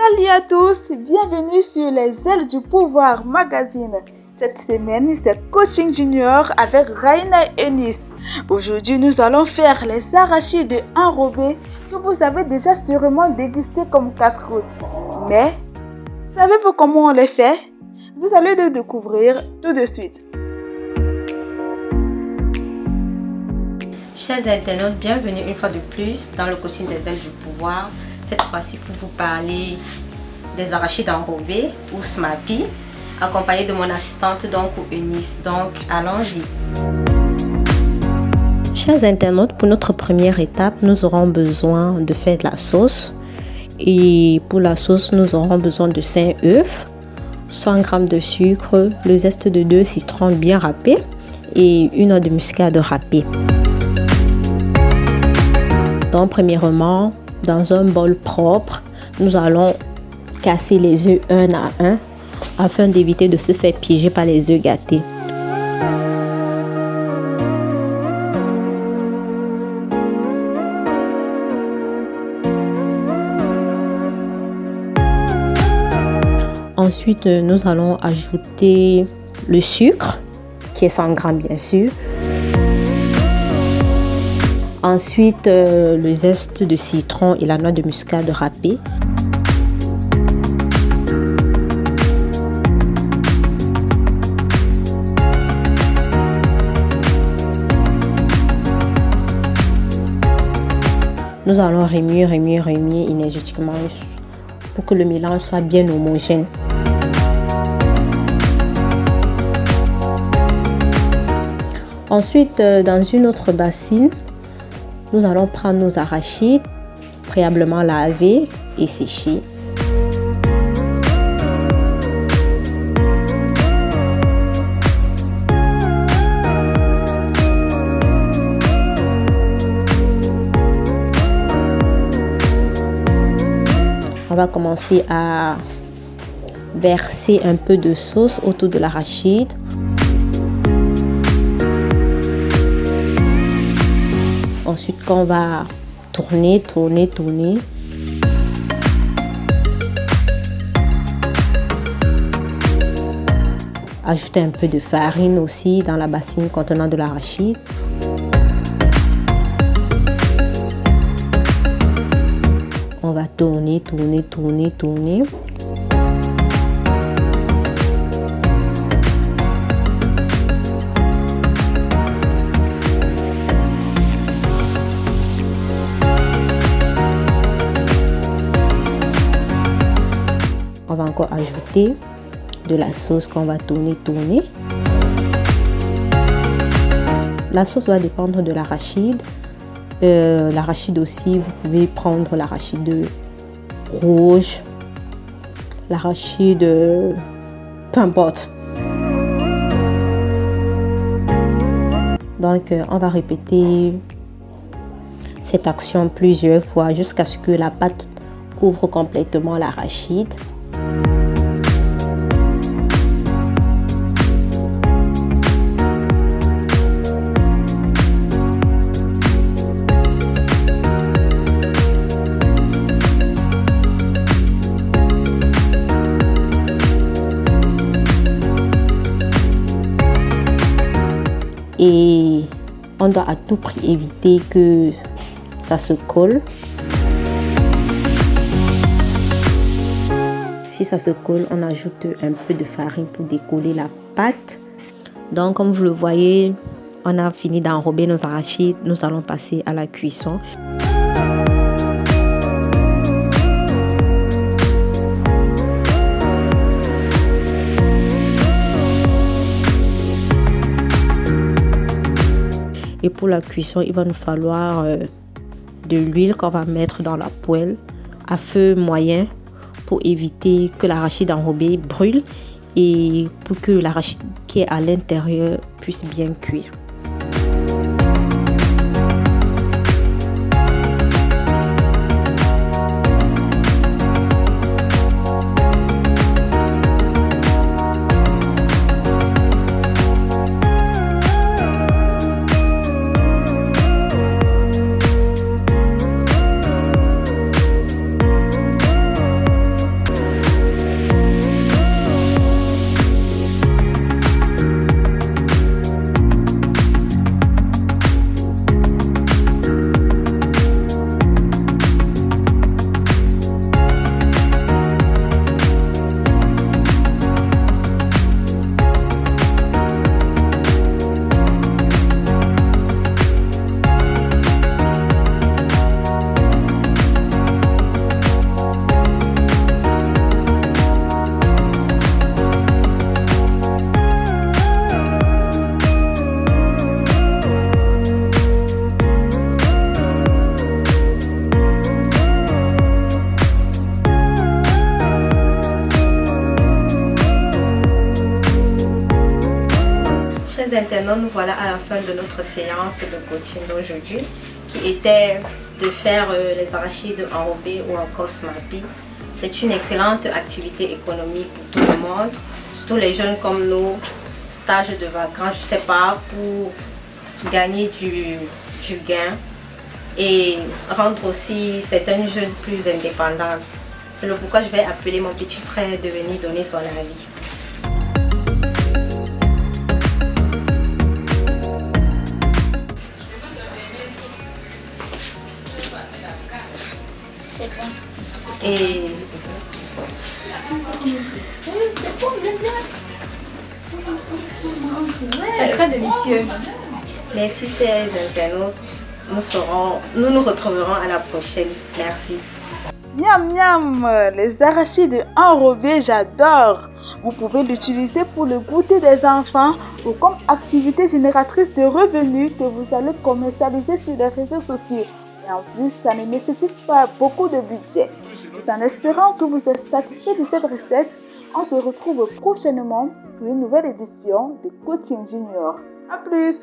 Salut à tous, bienvenue sur les ailes du pouvoir magazine. Cette semaine, c'est Coaching Junior avec Raina Enis. Aujourd'hui, nous allons faire les arachides enrobés que vous avez déjà sûrement dégustés comme casse-croûte. Mais, savez-vous comment on les fait? Vous allez le découvrir tout de suite. Chers internautes, bienvenue une fois de plus dans le coaching des ailes du pouvoir. Cette fois-ci pour vous parler des arachides enrobés ou SMAPI, accompagné de mon assistante donc Eunice. Donc allons-y. Chers internautes, pour notre première étape, nous aurons besoin de faire de la sauce. Et pour la sauce, nous aurons besoin de 5 œufs, 100 g de sucre, le zeste de 2 citrons bien râpés et une noix de muscade râpée. Donc premièrement, dans un bol propre, nous allons casser les œufs un à un afin d'éviter de se faire piéger par les œufs gâtés. Ensuite, nous allons ajouter le sucre, qui est 100 g bien sûr. Ensuite, le zeste de citron et la noix de muscade râpée. Nous allons remuer énergétiquement pour que le mélange soit bien homogène. Ensuite, dans une autre bassine, nous allons prendre nos arachides préalablement lavés et séchés. On va commencer à verser un peu de sauce autour de l'arachide. Ensuite, quand on va tourner. Ajouter un peu de farine aussi dans la bassine contenant de l'arachide. On va tourner. On va encore ajouter de la sauce qu'on va tourner. La sauce va dépendre de l'arachide. L'arachide aussi, vous pouvez prendre l'arachide rouge, l'arachide, peu importe. Donc, on va répéter cette action plusieurs fois jusqu'à ce que la pâte couvre complètement l'arachide. Et on doit à tout prix éviter que ça se colle. Si ça se colle, on ajoute un peu de farine pour décoller la pâte. Donc comme vous le voyez, on a fini d'enrober nos arachides. Nous allons passer à la cuisson. Et pour la cuisson, il va nous falloir de l'huile qu'on va mettre dans la poêle à feu moyen pour éviter que l'arachide enrobé brûle et pour que l'arachide qui est à l'intérieur puisse bien cuire. internautes, nous voilà à la fin de notre séance de coaching d'aujourd'hui, qui était de faire les arachides enrobés ou encore smapi. C'est une excellente activité économique pour tout le monde, surtout les jeunes comme nous, stage de vacances, je sais pas, pour gagner du gain et rendre aussi certaines jeunes plus indépendantes. C'est le pourquoi je vais appeler mon petit frère de venir donner son avis. C'est bon. Et C'est bon, c'est très délicieux. merci chers internautes, nous nous retrouverons à la prochaine. Merci. Miam miam, les arachides enrobés, j'adore. Vous pouvez l'utiliser pour le goûter des enfants ou comme activité génératrice de revenus que vous allez commercialiser sur les réseaux sociaux. Et en plus, ça ne nécessite pas beaucoup de budget. Tout en espérant que vous êtes satisfait de cette recette, on se retrouve prochainement pour une nouvelle édition de Coaching Junior. A plus!